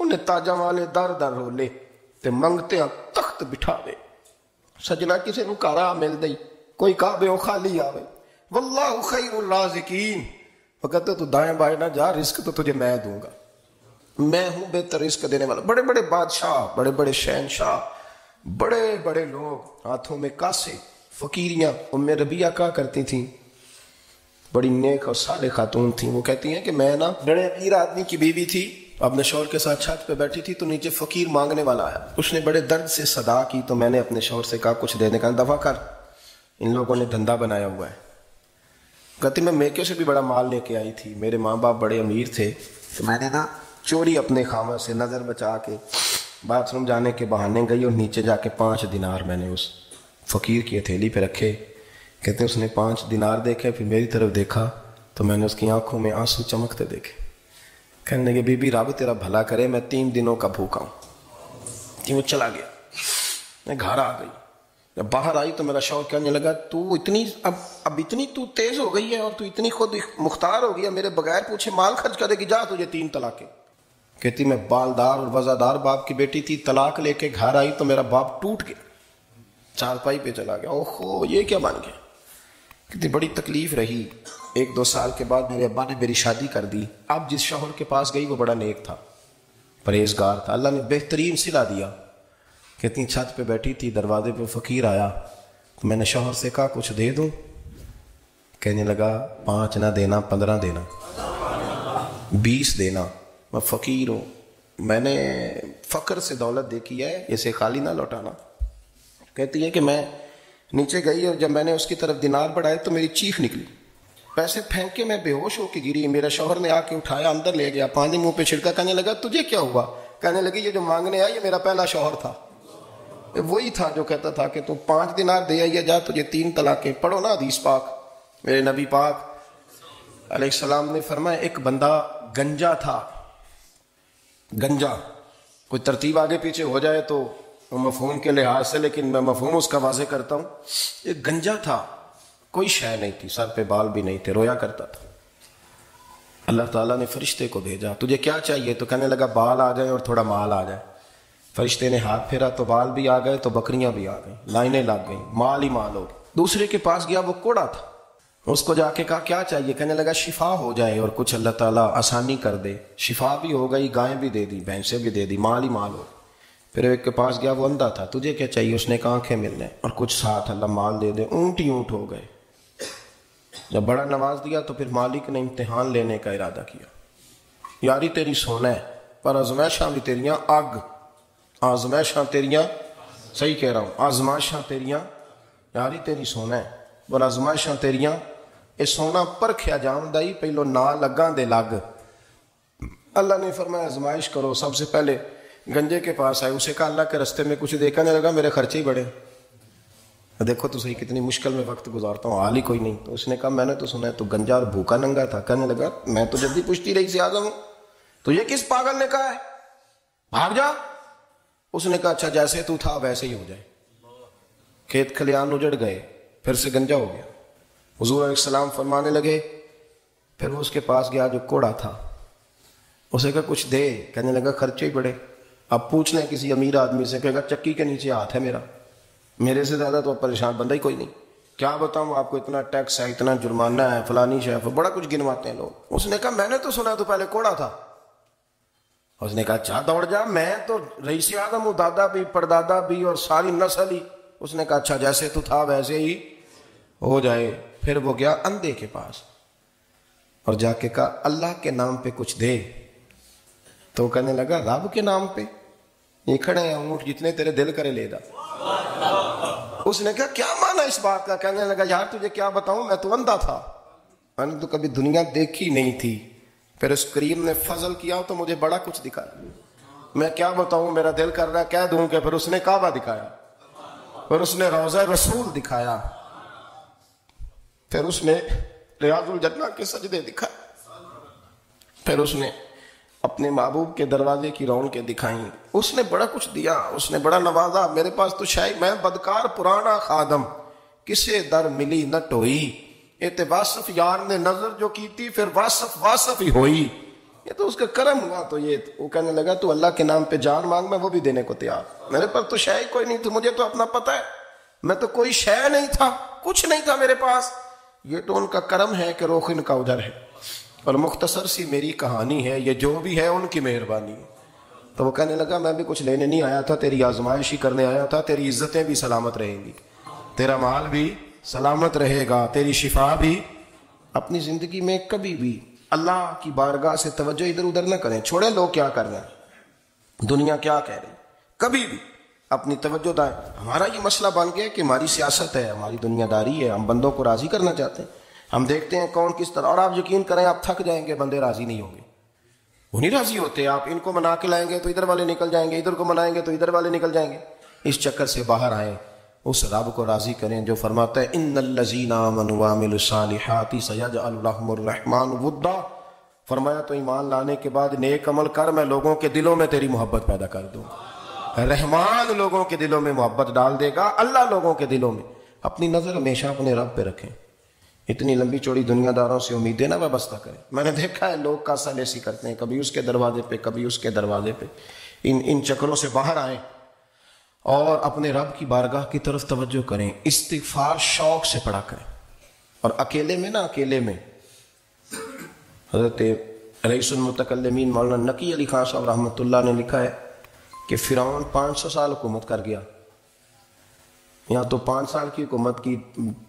انہیں تاجاں والے در در رولے تے منگتے تخت بٹھاوے. سجنا کسی نو کارا مل دئی کوئی کعبے او خالی آوے. واللہ خیر الرازقین. وہ کہتے تو دائیں بائیں نہ جا، رزق تو تجھے میں دوں گا، میں ہوں بہتر رزق دینے والا. بڑے بڑے بادشاہ، بڑے بڑے شہنشاہ، بڑے بڑے لوگ ہاتھوں میں کاسے، فقیریاں. ام ربیہ کہا کرتی تھیں، بڑی نیک اور صالح خاتون تھیں. وہ کہتی ہیں کہ میں نا بڑے امیر آدمی کی بیوی تھی، اپنے شوہر کے ساتھ چھت پہ بیٹھی تھی تو نیچے فقیر مانگنے والا آیا. اس نے بڑے درد سے صدا کی تو میں نے اپنے شوہر سے کہا کچھ دینے کا دفع کر، ان لوگوں نے دھندا بنایا ہوا ہے. کہتی میں میکے سے بھی بڑا مال لے کے آئی تھی، میرے ماں باپ بڑے امیر تھے تو میں نے نا چوری اپنے خامہ سے نظر بچا کے باتھ روم جانے کے بہانے گئی اور نیچے جا کے 5 دینار میں نے اس فقیر کی ہتھیلی پہ رکھے. کہتے اس نے 5 دینار دیکھے، پھر میری طرف دیکھا تو میں نے اس کی آنکھوں میں آنسو چمکتے دیکھے. کہنے لگے بی بی رب تیرا بھلا کرے، میں 3 دنوں کا بھوکا ہوں. کہ وہ چلا گیا. میں گھر آ گئی، جب باہر آئی تو میرا شوہر کہنے لگا تو اتنی اب اتنی تو تیز ہو گئی ہے اور تو اتنی خود مختار ہو گیا، میرے بغیر پوچھے مال خرچ کرے گی، جا تجھے 3 طلاقیں. کہتی میں بالدار اور وزادار باپ کی بیٹی تھی، طلاق لے کے گھر آئی تو میرا باپ ٹوٹ گیا، چارپائی پہ چلا گیا. اوہو یہ کیا بن گیا. کتنی بڑی تکلیف رہی. 1-2 سال کے بعد میرے ابا نے میری شادی کر دی. اب جس شوہر کے پاس گئی وہ بڑا نیک تھا، پرہیزگار تھا، اللہ نے بہترین صلہ دیا. کہتی چھت پہ بیٹھی تھی، دروازے پہ فقیر آیا تو میں نے شوہر سے کہا کچھ دے دوں. کہنے لگا 5 نہ دینا، 15 دینا، 20 دینا، میں فقیر ہوں، میں نے فقر سے دولت دیکھی ہے، اسے خالی نہ لوٹانا. کہتی ہے کہ میں نیچے گئی اور جب میں نے اس کی طرف دینار بڑھائے تو میری چیخ نکلی، پیسے پھینک کے میں بے ہوش ہو کے گری. میرے شوہر نے آ کے اٹھایا، اندر لے گیا، پانی منہ پہ چھڑکا. کہنے لگا تجھے کیا ہوا؟ کہنے لگی یہ جو مانگنے آیا یہ میرا پہلا شوہر تھا، وہی تھا جو کہتا تھا کہ تو 5 دینار دے آئیے، جا تجھے 3 طلاقیں. پڑھو نا حدیث پاک. میرے نبی پاک علیہ السلام نے فرمایا ایک بندہ گنجا تھا. گنجا کوئی ترتیب آگے پیچھے ہو جائے تو مفہوم کے لحاظ سے، لیکن میں مفہوم اس کا واضح کرتا ہوں. ایک گنجا تھا، کوئی شے نہیں تھی، سر پہ بال بھی نہیں تھے، رویا کرتا تھا. اللہ تعالیٰ نے فرشتے کو بھیجا، تجھے کیا چاہیے؟ تو کہنے لگا بال آ جائیں اور تھوڑا مال آ جائے. فرشتے نے ہاتھ پھیرا تو بال بھی آ گئے تو بکریاں بھی آ گئیں، لائنیں لگ گئیں، مال ہی مال ہو گئے. دوسرے کے پاس گیا، وہ کوڑا تھا، اس کو جا کے کہا کیا چاہیے؟ کہنے لگا شفا ہو جائے اور کچھ اللہ تعالیٰ آسانی کر دے. شفا بھی ہو گئی، گائیں بھی دے دی، بھینسیں بھی دے دی، مال ہی مال ہو. پھر ایک کے پاس گیا، وہ اندھا تھا، تجھے کیا چاہیے؟ اس نے کہا آنکھیں ملنے اور کچھ ساتھ اللہ مال دے دے. اونٹ ہی اونٹ ہو گئے. جب بڑا نواز دیا تو پھر مالک نے امتحان لینے کا ارادہ کیا. یاری تیری سونا ہے پر آزمائشاں بھی تیریاں آگ، آزمائشاں تیریاں، صحیح کہہ رہا ہوں، آزمائشاں تیریاں، یاری تیری سونا ہے پر آزمائشاں تیریاں. اے سونا پرکھیا جاندا ہی پہلو نہ لگاں دے لگ. اللہ نے فرمایا آزمائش کرو. سب سے پہلے گنجے کے پاس آئے، اسے کہا اللہ کے رستے میں کچھ دیکھا نہیں لگا، میرے خرچے ہی بڑے. دیکھو تو صحیح کتنی مشکل میں وقت گزارتا ہوں، حال ہی کوئی نہیں. تو اس نے کہا میں نے تو سنا ہے تو گنجا اور بھوکا ننگا تھا. کہنے لگا میں تو جلدی پوچھتی رہی سے اعظم ہوں، تو یہ کس پاگل نے کہا ہے بھاگ جا؟ اس نے کہا اچھا جیسے تو تھا ویسے ہی ہو جائے. کھیت کھلیان اجڑ گئے، پھر سے گنجا ہو گیا. حضور علیہ السلام فرمانے لگے، پھر وہ اس کے پاس گیا جو کوڑا تھا، اسے کہا کچھ دے. کہنے لگا خرچے ہی بڑے. اب پوچھ لیں کسی امیر آدمی سے، کہے گا چکی کے نیچے ہاتھ ہے میرا، میرے سے زیادہ تو پریشان بندہ ہی کوئی نہیں. کیا بتاؤں آپ کو، اتنا ٹیکس ہے، اتنا جرمانہ ہے، فلانی شے، بڑا کچھ گنواتے ہیں لوگ. اس نے کہا میں نے تو سنا تو پہلے کوڑا تھا. اس نے کہا اچھا دوڑ جا، میں تو رئیس اعظم ہوں، دادا بھی پردادا بھی اور ساری نسل ہی. اس نے کہا اچھا جیسے تو تھا ویسے ہی ہو جائے. پھر وہ گیا اندھے کے پاس اور جا کے کہا اللہ کے نام پہ کچھ دے. تو کہنے لگا رب کے نام پہ؟ یہ کھڑے ہیں اونٹ جتنے تیرے دل کرے لے دا. اس نے کہا کیا مانا اس بات کا؟ کہنے لگا یار تجھے کیا بتاؤں، میں تو اندھا تھا، میں نے تو کبھی دنیا دیکھی نہیں تھی. پھر اس کریم نے فضل کیا تو مجھے بڑا کچھ دکھایا. میں کیا بتاؤں، میرا دل کر رہا ہے کہہ دوں کہ پھر اس نے کعبہ دکھایا، پھر اس نے روضہ رسول دکھایا، پھر اس نے ریاض الجنہ کے سجدے دکھائے، پھر اس نے اپنے محبوب کے دروازے کی رونقیں دکھائیں. اس نے بڑا کچھ دیا، اس نے بڑا نوازا. میرے پاس تو شاید میں بدکار پرانا خادم، کسے در ملی نہ ٹوئی. اے تے واصف یار نے نظر جو کی تھی، پھر واصف ہی ہوئی. یہ تو اس کا کرم ہوا. تو یہ وہ کہنے لگا تو اللہ کے نام پہ جان مانگ, میں وہ بھی دینے کو تیار. میرے پاس تو شے کوئی نہیں تھی, مجھے تو اپنا پتہ ہے, میں تو کوئی شے نہیں تھا, کچھ نہیں تھا میرے پاس. یہ تو ان کا کرم ہے کہ رخ ان کا ادھر ہے. اور مختصر سی میری کہانی ہے, یہ جو بھی ہے ان کی مہربانی. تو وہ کہنے لگا میں بھی کچھ لینے نہیں آیا تھا, تیری آزمائش ہی کرنے آیا تھا. تیری عزتیں بھی سلامت رہیں گی, تیرا مال بھی سلامت رہے گا, تیری شفا بھی. اپنی زندگی میں کبھی بھی اللہ کی بارگاہ سے توجہ ادھر ادھر نہ کریں, چھوڑیں لوگ کیا کر رہے ہیں, دنیا کیا کہہ رہی. کبھی بھی اپنی توجہ دائیں. ہمارا یہ مسئلہ بن گیا کہ ہماری سیاست ہے, ہماری دنیا داری ہے, ہم بندوں کو راضی کرنا چاہتے ہیں. ہم دیکھتے ہیں کون کس طرح, اور آپ یقین کریں آپ تھک جائیں گے, بندے راضی نہیں ہوں گے, وہ نہیں راضی ہوتے. آپ ان کو منا کے لائیں گے تو ادھر والے نکل جائیں گے, ادھر کو منائیں گے تو ادھر والے نکل جائیں گے. اس چکر سے باہر آئیں, اس رب کو راضی کریں جو فرماتا ہے ان الذین آمنوا وعملوا الصالحات سیجعل لهم الرحمن ودا. فرمایا تو ایمان لانے کے بعد نیک عمل کر, میں لوگوں کے دلوں میں تیری محبت پیدا کر دوں. رحمان لوگوں کے دلوں میں محبت ڈال دے گا, اللہ لوگوں کے دلوں میں. اپنی نظر ہمیشہ اپنے رب پہ رکھیں. اتنی لمبی چوڑی دنیا داروں سے امیدیں نہ وابستہ کریں. میں نے دیکھا ہے لوگ کاسا لیسی کرتے ہیں, کبھی اس کے دروازے پہ کبھی اس کے دروازے پہ. ان چکروں سے باہر آئیں اور اپنے رب کی بارگاہ کی طرف توجہ کریں. استغفار شوق سے پڑھا کریں. اور اکیلے میں نا, اکیلے میں حضرت رئیس المتکلمین مولانا نقی علی خان صاحب رحمۃ اللہ نے لکھا ہے کہ فرعون 500 سال حکومت کر گیا. یہاں تو 5 سال کی حکومت کی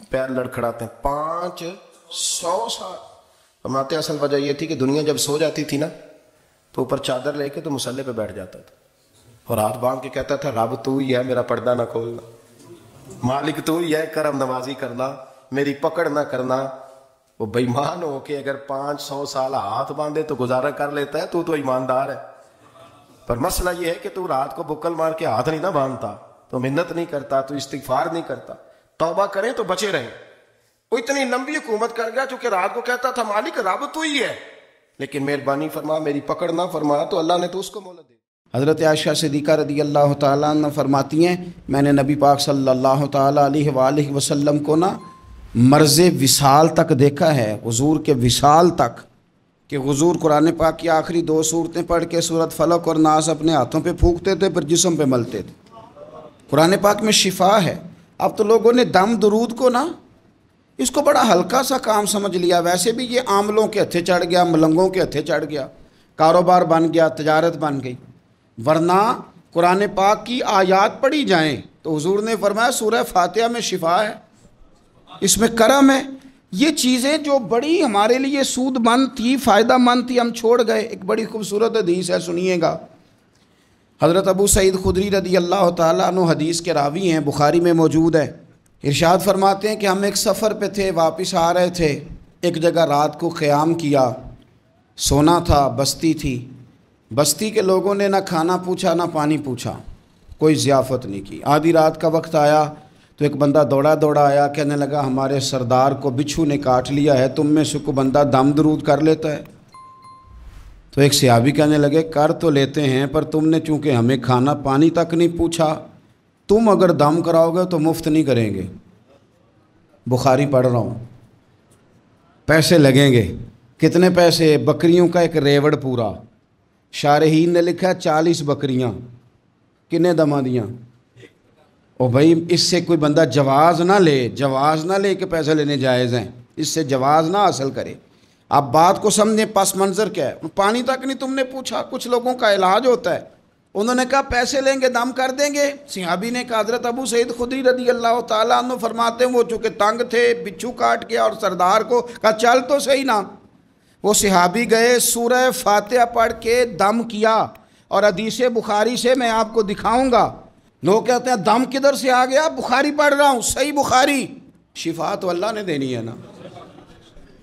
پیر لڑکھڑاتے ہیں, 500 سال. فرماتے اصل وجہ یہ تھی کہ دنیا جب سو جاتی تھی نا تو اوپر چادر لے کے تو مصلے پہ بیٹھ جاتا تھا اور ہاتھ باندھ کے کہتا تھا رب تو ہی ہے, میرا پردہ نہ کھولنا, مالک تو ہی ہے, کرم نوازی کرنا, میری پکڑ نہ کرنا. وہ بے ایمان ہو کے اگر 500 سال ہاتھ باندھے تو گزارا کر لیتا ہے, تو ایماندار ہے. پر مسئلہ یہ ہے کہ تو رات کو بکل مار کے ہاتھ نہیں نہ باندھتا, تو محنت نہیں کرتا, تو استغفار نہیں کرتا. توبہ کریں تو بچے رہیں. وہ اتنی لمبی حکومت کر گیا چونکہ رات کو کہتا تھا مالک رب تو ہی ہے, لیکن مہربانی فرما, میری پکڑ نہ فرما, تو اللہ نے تو اس کو مہلت دی. حضرت عائشہ صدیقہ رضی اللہ تعالیٰ عنہ فرماتی ہیں میں نے نبی پاک صلی اللہ تعالیٰ علیہ وآلہ وسلم کو نا مرض وصال تک دیکھا ہے, حضور کے وصال تک, کہ حضور قرآن پاک کی آخری 2 سورتیں پڑھ کے سورت فلق اور ناس اپنے ہاتھوں پہ پھونکتے تھے, پھر جسم پہ ملتے تھے. قرآن پاک میں شفا ہے. اب تو لوگوں نے دم درود کو نا اس کو بڑا ہلکا سا کام سمجھ لیا. ویسے بھی یہ عاملوں کے ہتھے چڑھ گیا, ملنگوں کے ہتھے چڑھ گیا, کاروبار بن گیا, تجارت بن گئی. ورنہ قرآن پاک کی آیات پڑھی جائیں تو حضور نے فرمایا سورہ فاتحہ میں شفا ہے, اس میں کرم ہے. یہ چیزیں جو بڑی ہمارے لیے سود مند تھی, فائدہ مند تھی, ہم چھوڑ گئے. ایک بڑی خوبصورت حدیث ہے, سنیے گا. حضرت ابو سعید خدری رضی اللہ تعالیٰ عنہ حدیث کے راوی ہیں, بخاری میں موجود ہے. ارشاد فرماتے ہیں کہ ہم ایک سفر پہ تھے, واپس آ رہے تھے, ایک جگہ رات کو قیام کیا, سونا تھا, بستی تھی. بستی کے لوگوں نے نہ کھانا پوچھا نہ پانی پوچھا, کوئی ضیافت نہیں کی. آدھی رات کا وقت آیا تو ایک بندہ دوڑا دوڑا آیا, کہنے لگا ہمارے سردار کو بچھو نے کاٹ لیا ہے, تم میں سے کوئی بندہ دم درود کر لیتا ہے؟ تو ایک صحابی کہنے لگے کر تو لیتے ہیں, پر تم نے چونکہ ہمیں کھانا پانی تک نہیں پوچھا, تم اگر دم کراؤ گے تو مفت نہیں کریں گے. بخاری پڑھ رہا ہوں. پیسے لگیں گے. کتنے پیسے؟ بکریوں کا ایک ریوڑ پورا. شارحین نے لکھا 40 بکریاں. کنے دماں دیاں؟ او بھائی اس سے کوئی بندہ جواز نہ لے کہ پیسے لینے جائز ہیں, اس سے جواز نہ حاصل کرے. آپ بات کو سمجھیں, پس منظر کیا ہے. پانی تک نہیں تم نے پوچھا. کچھ لوگوں کا علاج ہوتا ہے, انہوں نے کہا پیسے لیں گے دم کر دیں گے. صحابی نے کہا حضرت ابو سعید خدری رضی اللہ تعالیٰ عنہ فرماتے ہیں وہ چونکہ تنگ تھے, بچھو کاٹ گیا, اور سردار کو کہا چل تو صحیح نا. وہ صحابی گئے, سورہ فاتحہ پڑھ کے دم کیا, اور حدیث بخاری سے میں آپ کو دکھاؤں گا. لوگ کہتے ہیں دم کدھر سے آ گیا؟ بخاری پڑھ رہا ہوں, صحیح بخاری. شفا تو اللہ نے دینی ہے نا,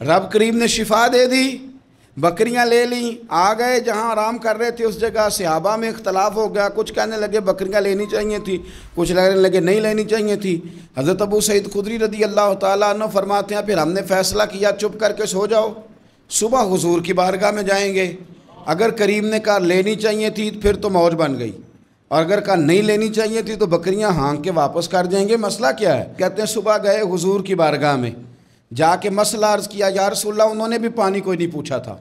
رب کریم نے شفا دے دی. بکریاں لے لیں, آ گئے جہاں آرام کر رہے تھے اس جگہ. صحابہ میں اختلاف ہو گیا, کچھ کہنے لگے بکریاں لینی چاہیے تھی, کچھ کہنے لگے نہیں لینی چاہیے تھی. حضرت ابو سعید خدری رضی اللہ تعالیٰ عنہ فرماتے ہیں پھر ہم نے فیصلہ کیا چپ کر کے سو جاؤ, صبح حضور کی بارگاہ میں جائیں گے. اگر کریم نے کہا لینی چاہیے تھی پھر تو موج بن گئی, اور اگر کہا نہیں لینی چاہیے تھی تو بکریاں ہانک کے واپس کر جائیں گے. مسئلہ کیا ہے؟ کہتے ہیں صبح گئے حضور کی بارگاہ میں, جا کے مسئلہ عرض کیا, یا رسول اللہ انہوں نے بھی پانی کوئی نہیں پوچھا تھا.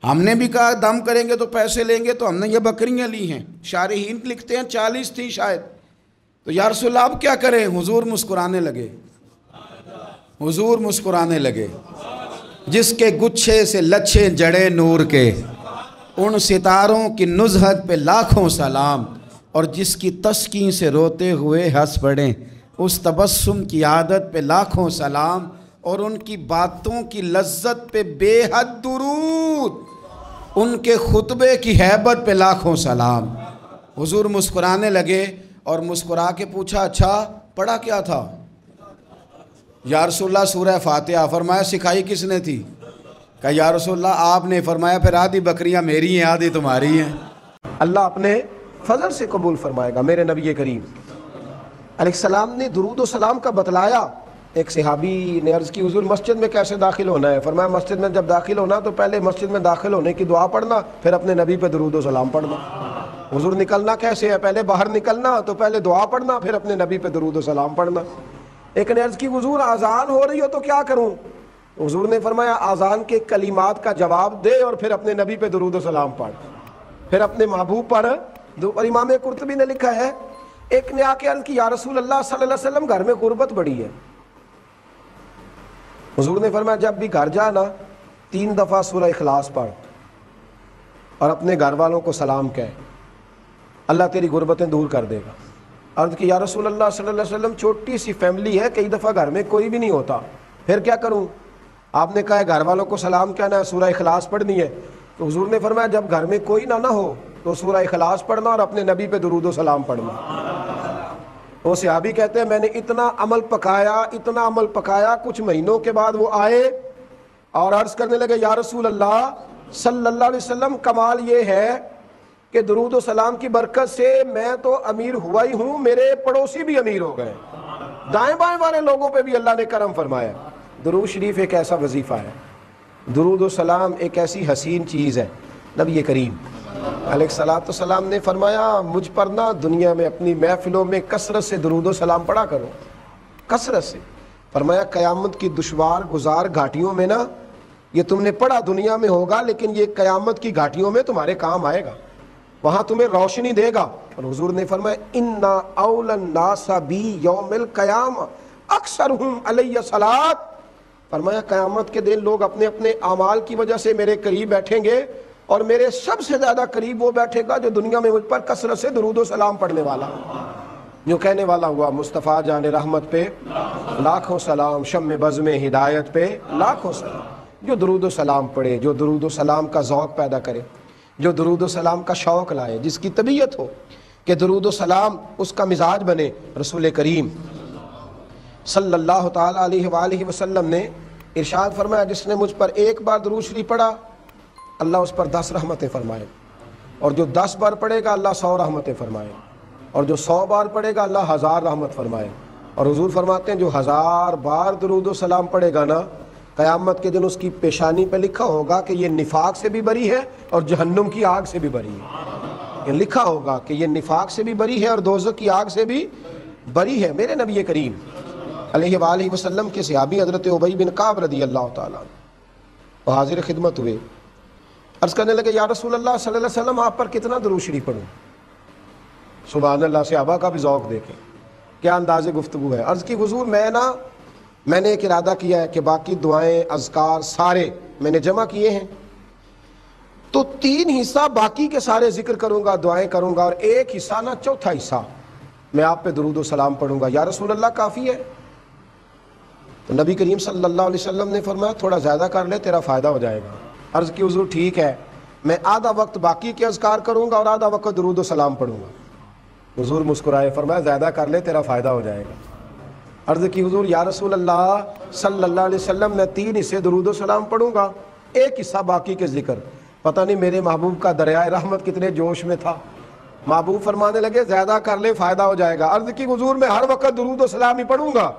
ہم نے بھی کہا دم کریں گے تو پیسے لیں گے، تو ہم نے یہ بکریاں لی ہیں۔ شارحین لکھتے ہیں 40 تھی شاید۔ تو یا رسول اللہ اب کیا کریں؟ حضور مسکرانے لگے، حضور مسکرانے لگے۔ جس کے گچھے سے لچھے جڑے نور کے، ان ستاروں کی نزہت پہ لاکھوں سلام، اور جس کی تسکین سے روتے ہوئے ہنس پڑیں، اس تبسم کی عادت پہ لاکھوں سلام، اور ان کی باتوں کی لذت پہ بے حد درود، ان کے خطبے کی ہیبت پہ لاکھوں سلام۔ حضور مسکرانے لگے اور مسکرا کے پوچھا اچھا پڑھا کیا تھا؟ یا رسول اللہ سورہ فاتحہ۔ فرمایا سکھائی کس نے تھی؟ کہا یا رسول اللہ آپ نے۔ فرمایا پھر آدھی بکریاں میری ہیں آدھی تمہاری ہیں۔ اللہ اپنے فضل سے قبول فرمائے گا۔ میرے نبی کریم علیہ السلام نے درود و سلام کا بتلایا۔ ایک صحابی نے عرض کی حضور مسجد میں کیسے داخل ہونا ہے؟ فرمایا مسجد میں جب داخل ہونا تو پہلے مسجد میں داخل ہونے کی دعا پڑھنا، پھر اپنے نبی پہ درود و سلام پڑھنا۔ حضور نکلنا کیسے ہے؟ پہلے باہر نکلنا تو پہلے دعا پڑھنا، پھر اپنے نبی پہ درود و سلام پڑھنا۔ ایک نے عرض کی حضور اذان ہو رہی ہو تو کیا کروں؟ حضور نے فرمایا اذان کے کلمات کا جواب دے اور پھر اپنے نبی پہ درود و سلام پڑھ، پھر اپنے محبوب پر۔ اور امام قرطبی نے لکھا ہے ایک نے آ کے عرض کی یا رسول اللہ صلی اللہ علیہ وسلم گھر میں غربت بڑی ہے۔ حضور نے فرمایا جب بھی گھر جانا 3 دفعہ سورہ اخلاص پڑھ اور اپنے گھر والوں کو سلام کہے، اللہ تیری غربتیں دور کر دے گا۔ عرض کی یا رسول اللہ صلی اللہ علیہ وسلم چھوٹی سی فیملی ہے، کئی دفعہ گھر میں کوئی بھی نہیں ہوتا، پھر کیا کروں؟ آپ نے کہا ہے گھر والوں کو سلام کہنا ہے، سورہ اخلاص پڑھنی ہے۔ تو حضور نے فرمایا جب گھر میں کوئی نہ ہو تو سورہ اخلاص پڑھنا اور اپنے نبی پہ درود و سلام پڑھنا۔ وہ صحابی کہتے ہیں میں نے اتنا عمل پکایا، کچھ مہینوں کے بعد وہ آئے اور عرض کرنے لگے یا رسول اللہ صلی اللہ علیہ وسلم کمال یہ ہے کہ درود و سلام کی برکت سے میں تو امیر ہوا ہی ہوں، میرے پڑوسی بھی امیر ہو گئے، دائیں بائیں والے لوگوں پہ بھی اللہ نے کرم فرمایا۔ درود شریف ایک ایسا وظیفہ ہے، درود و سلام ایک ایسی حسین چیز ہے۔ نبی کریم علیہ السلام نے فرمایا مجھ پر نہ دنیا میں اپنی محفلوں میں کثرت سے درود و سلام پڑھا کرو، کثرت سے۔ فرمایا قیامت کی دشوار گزار گھاٹیوں میں نا یہ تم نے پڑھا دنیا میں ہوگا، لیکن یہ قیامت کی گھاٹیوں میں تمہارے کام آئے گا، وہاں تمہیں روشنی دے گا۔ اور حضور نے فرمایا اِنَّ أَوْلَى النَّاسَ بِي يَوْمِ الْقِيَامَةِ أَكْثَرُهُمْ عَلَيَّ صَلَاةً۔ فرمایا قیامت کے دن لوگ اپنے اپنے اعمال کی وجہ سے میرے قریب بیٹھیں گے، اور میرے سب سے زیادہ قریب وہ بیٹھے گا جو دنیا میں مجھ پر کثرت سے درود و سلام پڑھنے والا، جو کہنے والا ہوا مصطفیٰ جان رحمت پہ لاکھوں سلام، شمع بزم ہدایت پہ لاکھوں سلام۔ جو درود و سلام پڑھے، جو درود و سلام کا ذوق پیدا کرے، جو درود و سلام کا شوق لائے، جس کی طبیعت ہو کہ درود و سلام اس کا مزاج بنے۔ رسول کریم صلی اللہ تعالیٰ علیہ وآلہ وسلم نے ارشاد فرمایا جس نے مجھ پر ایک بار درود شریف پڑھا اللہ اس پر 10 رحمتیں فرمائے، اور جو 10 بار پڑھے گا اللہ 100 رحمتیں فرمائے، اور جو 100 بار پڑھے گا اللہ 1000 رحمت فرمائے۔ اور حضور فرماتے ہیں جو 1000 بار درود و سلام پڑھے گا نا قیامت کے دن اس کی پیشانی پہ لکھا ہوگا کہ یہ نفاق سے بھی بری ہے اور جہنم کی آگ سے بھی بری ہے۔ یہ لکھا ہوگا کہ یہ نفاق سے بھی بری ہے اور دوزخ کی آگ سے بھی بری ہے۔ میرے نبی کریم علیہ وآلہ وسلم کے صحابی حضرت ابی بن کعب رضی اللہ تعالیٰ وہ حاضر خدمت ہوئے، عرض کرنے لگے یا رسول اللہ صلی اللہ علیہ وسلم آپ پر کتنا درود شریف پڑھوں؟ سبحان اللہ، صحابہ کا بھی ذوق دیکھیں کیا انداز گفتگو ہے۔ عرض کی حضور میں نے ایک ارادہ کیا ہے کہ باقی دعائیں اذکار سارے میں نے جمع کیے ہیں، تو 3 حصہ باقی کے سارے ذکر کروں گا، دعائیں کروں گا، اور 1 حصہ نا چوتھا حصہ میں آپ پہ درود و سلام پڑھوں گا۔ یا رسول اللہ کافی ہے؟ تو نبی کریم صلی اللہ علیہ وسلم نے فرمایا تھوڑا زیادہ کر لے تیرا فائدہ ہو جائے گا۔ عرض کی حضور ٹھیک ہے، میں آدھا وقت باقی کے اذکار کروں گا اور آدھا وقت درود و سلام پڑھوں گا۔ حضور مسکرائے، فرمایا زیادہ کر لے تیرا فائدہ ہو جائے گا۔ عرض کی حضور یا رسول اللہ صلی اللہ علیہ وسلم میں 3 حصے درود و سلام پڑھوں گا، 1 حصہ باقی کے ذکر۔ پتہ نہیں میرے محبوب کا دریائے رحمت کتنے جوش میں تھا، محبوب فرمانے لگے زیادہ کر لے فائدہ ہو جائے گا۔ عرض کی حضور میں ہر وقت درود و سلام ہی پڑھوں گا۔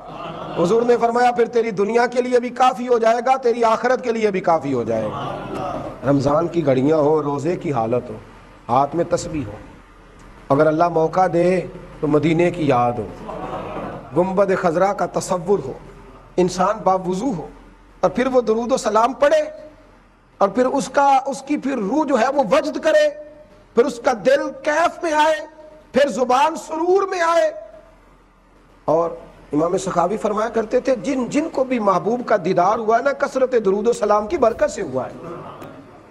حضور نے فرمایا پھر تیری دنیا کے لیے بھی کافی ہو جائے گا، تیری آخرت کے لیے بھی کافی ہو جائے گا۔ رمضان کی گھڑیاں ہو، روزے کی حالت ہو، ہاتھ میں تسبیح ہو، اگر اللہ موقع دے تو مدینے کی یاد ہو، گنبد خضرا کا تصور ہو، انسان باوضو ہو، اور پھر وہ درود و سلام پڑھے اور پھر اس کی پھر روح جو ہے وہ وجد کرے، پھر اس کا دل کیف میں آئے، پھر زبان سرور میں آئے. اور امام سخاوی فرمایا کرتے تھے جن کو بھی محبوب کا دیدار ہوا ہے نا، کثرت درود و سلام کی برکت سے ہوا ہے،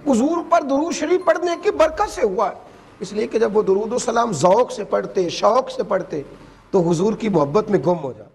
حضور پر درود شریف پڑھنے کی برکت سے ہوا ہے. اس لیے کہ جب وہ درود و سلام ذوق سے پڑھتے، شوق سے پڑھتے، تو حضور کی محبت میں گم ہو جاتے.